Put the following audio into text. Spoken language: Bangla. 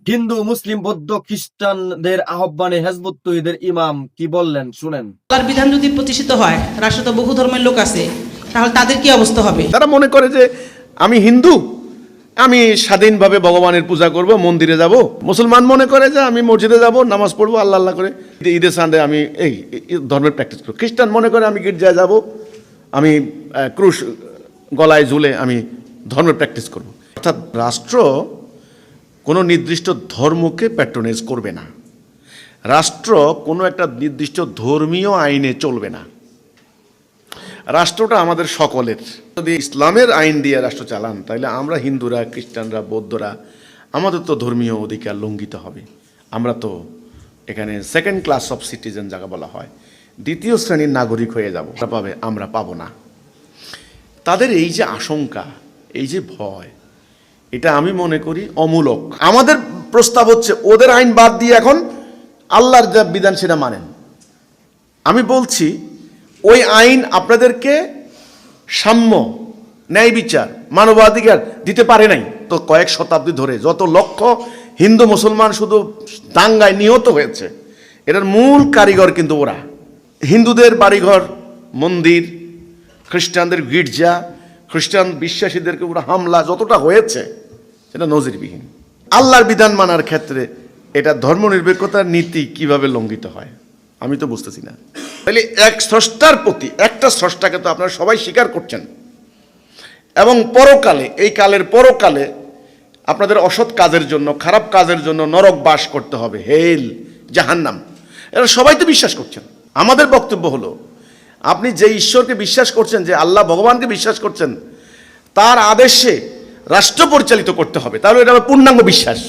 হিন্দু, মুসলিম, বৌদ্ধ, খ্রিস্টানদের আহ্বানে হিজবুত তৌহিদের ইমাম কি বললেন শুনেন। আল্লাহর বিধান যদি প্রতিষ্ঠিত হয়, রাষ্ট্রে তো বহু ধর্মের লোক আছে, তাহলে তাদের কি অবস্থা হবে? তারা মনে করে যে আমি হিন্দু, আমি স্বাধীনভাবে ভগবানের পূজা করব, মন্দিরে যাব। মুসলমান মনে করে যে আমি মসজিদে যাব, নামাজ পড়বো, আল্লাহ আল্লাহ করে ঈদের সানডে আমি এই ধর্মের প্র্যাকটিস করব। খ্রিস্টান মনে করে আমি গির্জায় যাব, আমি ক্রুশ গলায় ঝুলে আমি ধর্মের প্র্যাকটিস করব। অর্থাৎ রাষ্ট্র কোনো নির্দিষ্ট ধর্মকে প্যাট্রোনাইজ করবে না, রাষ্ট্র কোনো একটা নির্দিষ্ট ধর্মীয় আইনে চলবে না। রাষ্ট্রটা আমাদের সকলের। যদি ইসলামের আইন দিয়ে রাষ্ট্র চালান, তাহলে আমরা হিন্দুরা, খ্রিস্টানরা, বৌদ্ধরা আমাদের তো ধর্মীয় অধিকার লঙ্ঘিত হবে। আমরা তো এখানে সেকেন্ড ক্লাস অফ সিটিজেন যাকে বলা হয়, দ্বিতীয় শ্রেণীর নাগরিক হয়ে যাব, আমরা পাবো না। তাদের এই যে আশঙ্কা, এই যে ভয়, এটা আমি মনে করি অমূলক। আমাদের প্রস্তাব হচ্ছে ওদের আইন বাদ দিয়ে এখন আল্লাহর যা বিধান সেটা মানেন। আমি বলছি ওই আইন আপনাদেরকে সাম্য, ন্যায় বিচার, মানবাধিকার দিতে পারে নাই। তো কয়েক শতাব্দী ধরে যত লক্ষ হিন্দু মুসলমান শুধু দাঙ্গায় নিহত হয়েছে, এটার মূল কারিগর কিন্তু ওরা। হিন্দুদের বাড়িঘর, মন্দির, খ্রিস্টানদের গির্জা, খ্রিস্টান বিশ্বাসীদেরকে ওরা হামলা যতটা হয়েছে, সেটা নজিরবিহীন। আল্লাহর বিধান মানার ক্ষেত্রে এটা ধর্মনিরপেক্ষতার নীতি কিভাবে লঙ্ঘিত হয় আমি তো বুঝতেছি না। তাহলে এক স্রষ্টার প্রতি, একটা স্রষ্টাকে তো আপনারা সবাই স্বীকার করছেন, এবং পরকালে, এই কালের পরকালে আপনাদের অসৎ কাজের জন্য, খারাপ কাজের জন্য নরক বাস করতে হবে, হেল, জাহান্নাম, এরা সবাই তো বিশ্বাস করছেন। আমাদের বক্তব্য হলো, আপনি যে ঈশ্বরকে বিশ্বাস করছেন, যে আল্লাহ ভগবানকে বিশ্বাস করছেন, তার আদেশে রাষ্ট্র পরিচালিত করতে হবে, তাহলে এটা পূর্ণাঙ্গ বিশ্বাস।